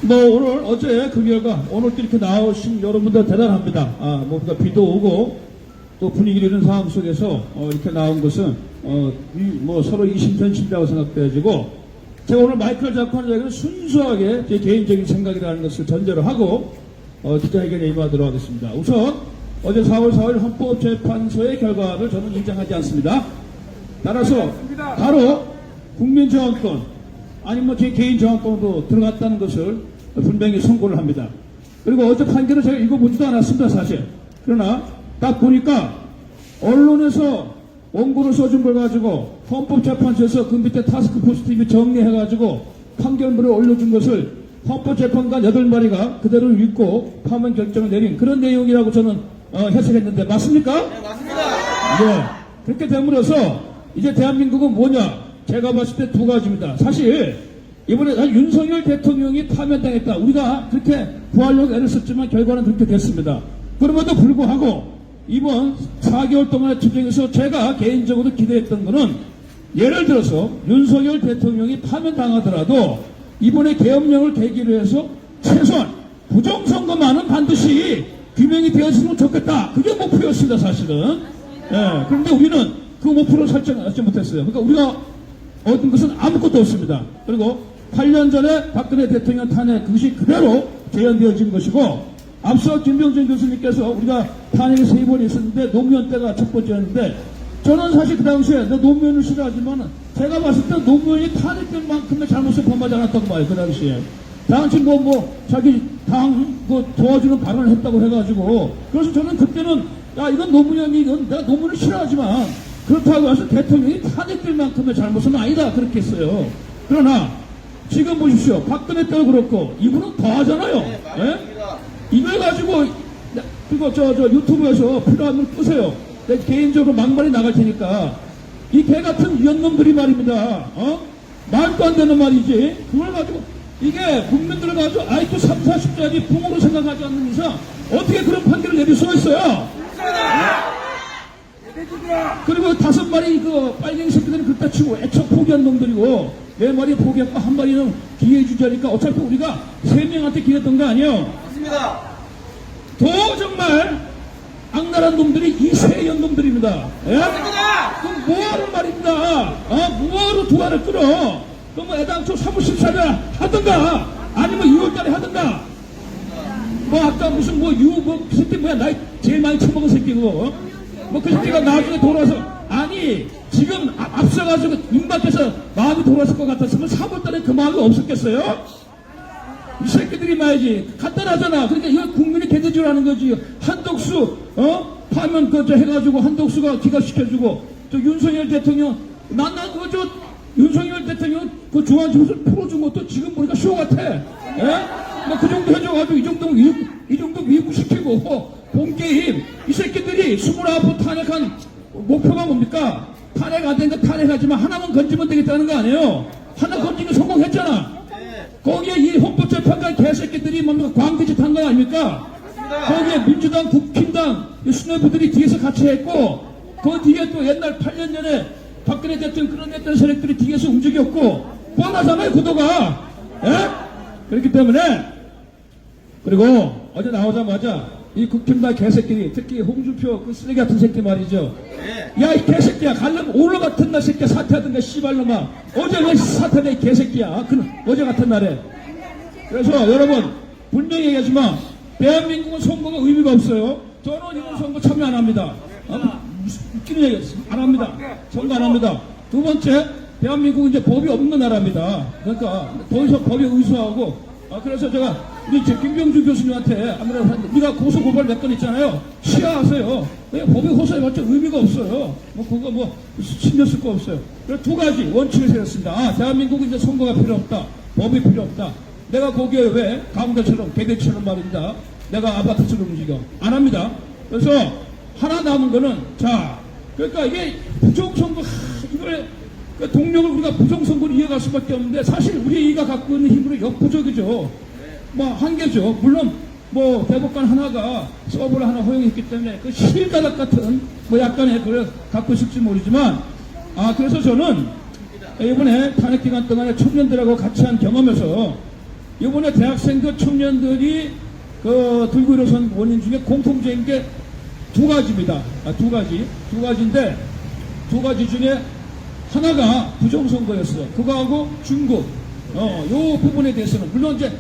오늘 어제 그 결과 오늘 또 이렇게 나오신 여러분들 대단합니다. 뭔가 비도 오고 또 분위기 이런 상황 속에서 이렇게 나온 것은 서로 이심전심이라고 생각돼가지고 제가 오늘 마이크를 잡고 하는 이야기는 순수하게 제 개인적인 생각이라는 것을 전제로 하고 기자회견에 임하도록 하겠습니다. 우선 어제 4월 4일 헌법재판소의 결과를 저는 인정하지 않습니다. 따라서 바로 국민정언권 아니면 제 개인 정언권으로 들어갔다는 것을 분명히 선고를 합니다. 그리고 어제 판결을 제가 읽어보지도 않았습니다, 사실. 그러나 딱 보니까 언론에서 원고를 써준 걸 가지고 헌법재판소에서 그 밑에 타스크포스 TV 정리해가지고 판결문을 올려준 것을 헌법재판관 8마리가 그대로 읽고 파면 결정을 내린 그런 내용이라고 저는 해석했는데 맞습니까? 네, 맞습니다. 예. 그렇게 됨으로써 이제 대한민국은 뭐냐? 제가 봤을 때 두 가지입니다. 사실 이번에 윤석열 대통령이 파면당했다. 우리가 그렇게 구하려고 애를 썼지만 결과는 그렇게 됐습니다. 그럼에도 불구하고 이번 4개월 동안의 투쟁에서 제가 개인적으로 기대했던 것은 예를 들어서 윤석열 대통령이 파면당하더라도 이번에 계엄령을 계기로 해서 최소한 부정선거만은 반드시 규명이 되었으면 좋겠다. 그게 목표였습니다, 사실은. 예, 그런데 우리는 그 목표를 설정하지 못했어요. 그러니까 우리가 얻은 것은 아무것도 없습니다. 그리고 8년 전에 박근혜 대통령 탄핵 그것이 그대로 재현되어진 것이고 앞서 김병준 교수님께서 우리가 탄핵이 3번 있었는데 노무현 때가 첫 번째였는데 저는 사실 그 당시에 노무현을 싫어하지만 제가 봤을 때 노무현이 탄핵될 만큼의 잘못을 범하지 않았다고 봐요. 그 당시에. 당시 자기 당 도와주는 발언을 했다고 해가지고 그래서 저는 그때는 야 이건 노무현이 내가 노무현을 싫어하지만 그렇다고 해서 대통령이 탄핵될 만큼의 잘못은 아니다 그렇게 했어요. 그러나 지금 보십시오. 박근혜 때도 그렇고 이분은 더 하잖아요. 네, 예? 이걸 가지고 그리고 저 유튜브에서 필요하면 끄세요. 내 개인적으로 막말이 나갈 테니까 이 개 같은 위원놈들이 말입니다. 말도 안 되는 말이지. 그걸 가지고 이게 국민들을 가지고 IQ 3, 40짜리 붕어로 생각하지 않는 이상 어떻게 그런 판결을 내릴 수가 있어요? 그리고 5마리 그 빨갱이 새끼들은 그렇다 치고 애초 포기한 놈들이고 4마리 포기했고 1마리는 기회 주자니까 어차피 우리가 3명한테 기회했던 거 아니에요? 맞습니다. 더 정말 악랄한 놈들이 이세연 놈들입니다. 예? 맞습니다. 그럼 뭐하는 말입니다. 뭐하러 두알을 끌어? 그럼 애당초 사무실사를 하든가 아니면 2월달에 하든가 아까 무슨 그 새끼 나이 제일 많이 처먹은 새끼 그거 그 새끼가 나중에 돌아서 아니 지금 앞서가지고 임박해서 마음이 돌아설 것 같았으면 3월달에 그 마음이 없었겠어요? 이 새끼들이 말이지 간단하잖아. 그러니까 이거 국민이 개대주라는 거지. 한덕수 파면 해가지고 한덕수가 기각시켜주고 저 윤석열 대통령 그저 윤석열 대통령 그 중앙지구에서 풀어준 것도 지금 보니까 쇼 같아. 예? 그 정도 해줘가지고 이 정도 미국시키고 본게임 이 새끼들이 29번 탄핵한 목표가 뭡니까? 탄핵 안 되니까 탄핵하지만 하나만 건지면 되겠다는 거 아니에요? 하나 건지면 성공했잖아. 거기에 이 헌법재판관 개새끼들이 뭡니까? 광기짓 한 거 아닙니까? 거기에 민주당, 국힘당 수뇌부들이 뒤에서 같이 했고 그 뒤에 또 옛날 8년 전에 박근혜 대통령 그런 했던 세력들이 뒤에서 움직였고 뻔하잖아요 구도가. 예? 그렇기 때문에 그리고 어제 나오자마자 이 국힘당 개새끼리 특히 홍준표 그 쓰레기 같은 새끼 말이죠. 야 이 개새끼야 가려면 오늘 같은 날 새끼야 사퇴하던가 씨발놈아. 어제 왜 사퇴해 이 개새끼야. 어제 같은 날에. 그래서 여러분 분명히 얘기하지만 대한민국은 선거가 의미가 없어요. 저는 이번 선거 참여 안 합니다. 웃기는 얘기 안 합니다. 선거 안 합니다. 두 번째 대한민국은 이제 법이 없는 나라입니다. 그러니까 더 이상 법에 의수하고 그래서 제가 우리 김병준 교수님한테 아무래도 우리가 고소 고발 몇 건 있잖아요. 시하하세요. 법에 호소해봤자 의미가 없어요. 그거 신경 쓸 거 없어요. 그래서 두 가지 원칙을 세웠습니다. 대한민국은 이제 선거가 필요 없다. 법이 필요 없다. 내가 거기에 왜 강대처럼 개대처럼 말입니다. 내가 아파트처럼 움직여. 안 합니다. 그래서 하나 남은 거는 그러니까 이게 부정선거 이걸 동력을 우리가 부정선거로 이해갈 수밖에 없는데 사실 우리가 갖고 있는 힘으로 역부족이죠. 한계죠. 물론 대법관 하나가 서버를 하나 허용했기 때문에 그 실가닥 같은 약간의 그걸 갖고 있을지 모르지만 그래서 저는 이번에 탄핵 기간 동안에 청년들하고 같이 한 경험에서 이번에 대학생들, 청년들이 들고 일어선 원인 중에 공통적인 게 두 가지입니다. 두 가지인데, 두 가지 중에 하나가 부정선거였어. 그거하고 중국. 요 부분에 대해서는, 물론 이제,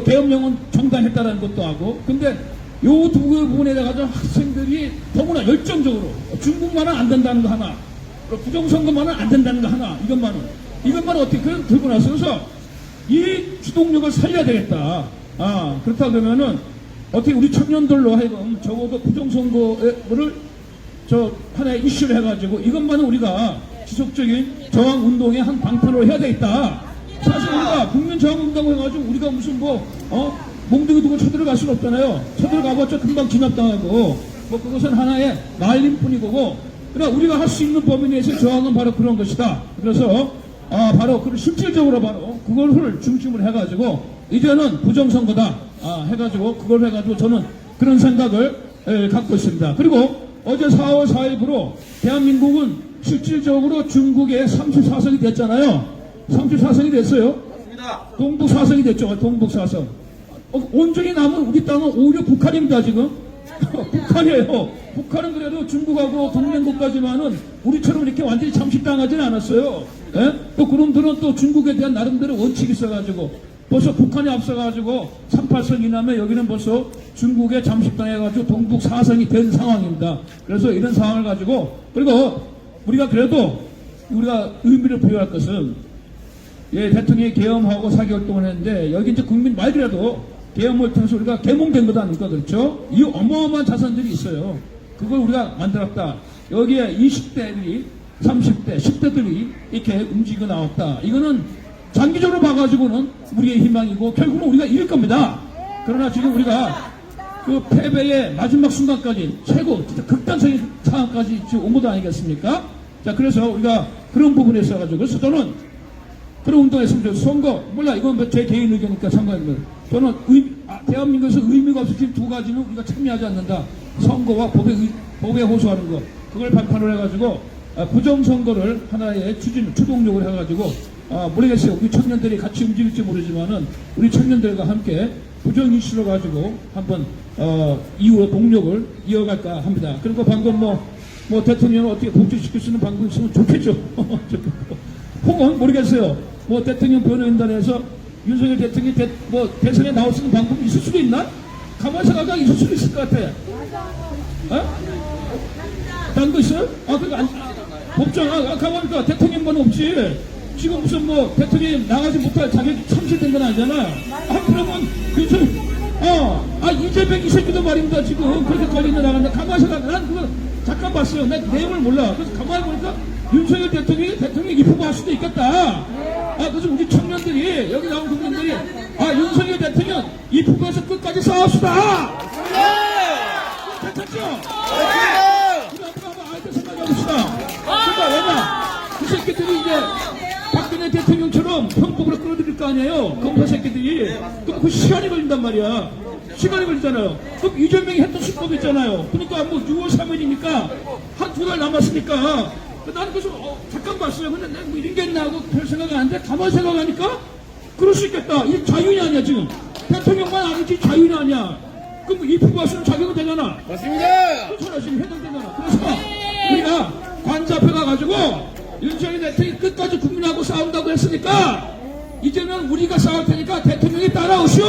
계엄령은 정당했다라는 것도 하고, 근데 요 두 부분에 대해서 학생들이 더구나 열정적으로, 중국만은 안 된다는 거 하나, 부정선거만은 안 된다는 거 하나, 이것만은 어떻게 들고 나서, 그래서 이 주동력을 살려야 되겠다. 그렇다 그러면은, 어떻게 우리 청년들로 하여금 적어도 부정선거를 하나의 이슈를 해가지고 이것만은 우리가 지속적인 저항운동의 한 방편으로 해야 되겠다. 사실 우리가 국민저항운동 해가지고 우리가 무슨 몽둥이 두고 쳐들어갈 수는 없잖아요. 쳐들어가봤자 금방 진압당하고, 그것은 하나의 말림뿐이고, 그러나 우리가 할 수 있는 범위 내에서 저항은 바로 그런 것이다. 그래서, 바로 실질적으로 바로 그걸 중심으로 해가지고, 이제는 부정선거다. 그걸 해가지고 저는 그런 생각을 갖고 있습니다. 그리고 어제 4월 4일부로 대한민국은 실질적으로 중국의 34석이 됐잖아요. 34석이 됐어요. 동북 4석이 됐죠. 동북 4석. 온전히 남은 우리 땅은 오히려 북한입니다, 지금. 북한이에요. 북한은 그래도 중국하고 동맹국가지만은 우리처럼 이렇게 완전히 잠식당하지는 않았어요. 예? 또 그놈들은 또 중국에 대한 나름대로 원칙이 있어가지고 벌써 북한이 앞서가지고 38선 이남에 여기는 벌써 중국에 잠식당해가지고 동북 4성이 된 상황입니다. 그래서 이런 상황을 가지고, 그리고 우리가 그래도 우리가 의미를 부여할 것은, 대통령이 계엄하고 4개월 했는데, 여기 이제 국민 말이라도 계엄을 통해서 우리가 계몽된 것 아닙니까? 그렇죠? 이 어마어마한 자산들이 있어요. 그걸 우리가 만들었다. 여기에 20대들이, 30대, 10대들이 이렇게 움직여 나왔다. 이거는 장기적으로 봐가지고는 우리의 희망이고, 결국은 우리가 이길 겁니다. 그러나 지금 우리가 그 패배의 마지막 순간까지 최고, 진짜 극단적인 상황까지 지금 온 것도 아니겠습니까? 자, 그래서 우리가 그런 부분에 있어가지고, 그래서 저는 그런 운동했으면 좋겠어요. 선거, 몰라, 이건 제 개인 의견이니까 상관없는 거예요. 저는 대한민국에서 의미가 없어 지금 두 가지는 우리가 참여하지 않는다. 선거와 법에 호소하는 거. 그걸 발판으로 해가지고, 부정선거를 하나의 주동력을 해가지고, 모르겠어요. 우리 청년들이 같이 움직일지 모르지만은, 우리 청년들과 함께 부정 이슈를 가지고 한번, 이후로 동력을 이어갈까 합니다. 그리고 방금 대통령을 어떻게 복지시킬 수 있는 방법이 있으면 좋겠죠. 혹은 모르겠어요. 대통령 변호인단에서 윤석열 대통령이 대선에 나올 수 있는 방법이 있을 수도 있나? 가만히 생각하면 있을 수도 있을 것 같아. 다른 거 있어요? 법정, 가만히니까 대통령만 없지. 지금 무슨 대통령이 나가지 못할 자격이 참실된 건 아니잖아. 그러면 이재명 이 새끼도 말입니다. 지금 그렇게 걸리는 나간다. 가만히 생각해. 난 그거 잠깐 봤어요. 내 내용을 몰라. 그래서 가만히 보니까 윤석열 대통령이 입후보 할 수도 있겠다. 그래서 우리 청년들이, 여기 나온 국민들이, 윤석열 대통령 입후보에서 끝까지 싸웁시다. 괜찮죠? 우리 앞으로 한번 아이들 생각해봅시다. 그러니까 왜냐? 그 새끼들이 이제 박근혜 대통령처럼 형법으로 끌어들일 거 아니에요. 검사 새끼들이. 그럼 그 시간이 걸린단 말이야. 시간이 걸리잖아요. 그럼 이재명이 했던 수법 있잖아요. 그러니까 6월 3일이니까 한 두 달 남았으니까. 나는 그래서 잠깐 봤어요. 근데 내가 이런 게 있나 하고 별 생각 안 하는데, 가만히 생각하니까 그럴 수 있겠다. 이 자유인이 아니야 지금. 대통령만 아니지 자유인이 아니야. 그럼 입후보 할 수 있는 자격은 되잖아. 맞습니다. 그렇잖아. 지금 해당되잖아. 그래서 우리가 관자 앞에 가가지고 윤석열 대통령이 끝까지 국민하고 싸운다고 했으니까, 이제는 우리가 싸울 테니까 대통령이 따라오시오.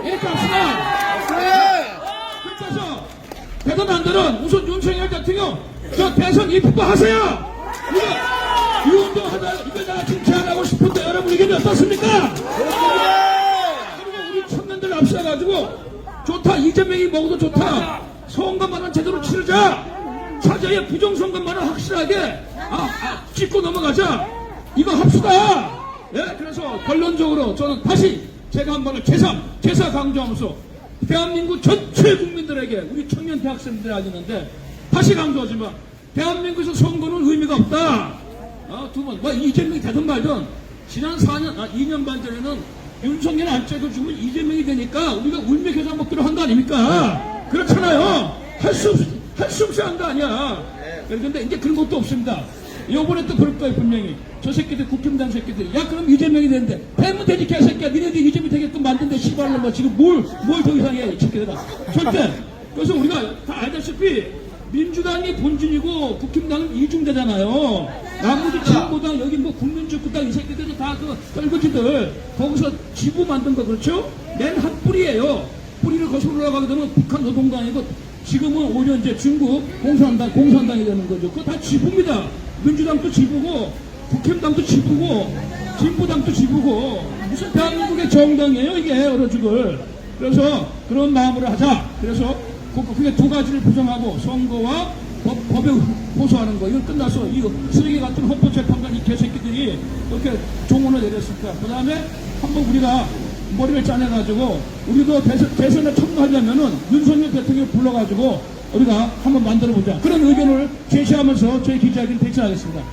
이렇게 합시다. 그래서 되든 안 되든 우선 윤석열 대통령 대선 입후보 하세요. 우리가 이 운동 하다 이거 내가 지금 제안하고 싶은데 여러분 의견이 어떻습니까? 그리고 우리 청년들 앞서가지고 좋다. 이재명이 먹어도 좋다. 선거만은 제대로 치르자. 차제의 부정선거만은 확실하게 짚고 넘어가자. 이거 합시다. 그래서 결론적으로 저는 다시 제가 한 번을 제사 강조하면서 대한민국 전체 국민들에게, 우리 청년 대학생들이 알리는데 다시 강조하지만, 대한민국에서 선거는 의미가 없다. 두 번, 이재명이 되든 말든, 지난 2년 반 전에는 윤석열 안 찍어주면 이재명이 되니까 우리가 울며 먹기로 한 거 아닙니까? 그렇잖아요. 할 수 없이 한 거 아니야. 그런데 이제 그런 것도 없습니다. 요번에 또 그럴 거예요, 분명히. 저 새끼들, 국힘당 새끼들. 야, 그럼 이재명이 되는데. 되면 되지, 개새끼야. 니네들이 이재명이 되게끔 만든데, 씨발로 뭐 지금 뭘 더 이상해, 이 새끼들아. 절대. 그래서 우리가 다 알다시피, 민주당이 본진이고, 국힘당은 이중대잖아요. 나머지 진보당, 여기 뭐 국민주구당, 이 새끼들도 다 그 떨거지들. 거기서 지부 만든 거, 그렇죠? 맨 핫뿌리예요. 뿌리를 거슬러 올라가게 되면 북한 노동당이고, 지금은 오히려 이제 중국 공산당이 되는 거죠. 그거 다 지부입니다. 민주당도 지부고, 국힘당도 지부고, 진보당도 지부고, 무슨 대한민국의 정당이에요, 이게, 여러 죽을. 그래서 그런 마음으로 하자. 그래서 그게 두 가지를 부정하고, 선거와 법에 호소하는 거. 이건 끝나서, 이 쓰레기 같은 헌법재판관 이 개새끼들이 이렇게 종언을 내렸을까. 그 다음에 한번 우리가 머리를 짜내가지고 우리도 대선에 참가하려면은 윤석열 대통령 불러가지고 우리가 한번 만들어보자. 그런 의견을 제시하면서 저희 기자회견 대체하겠습니다.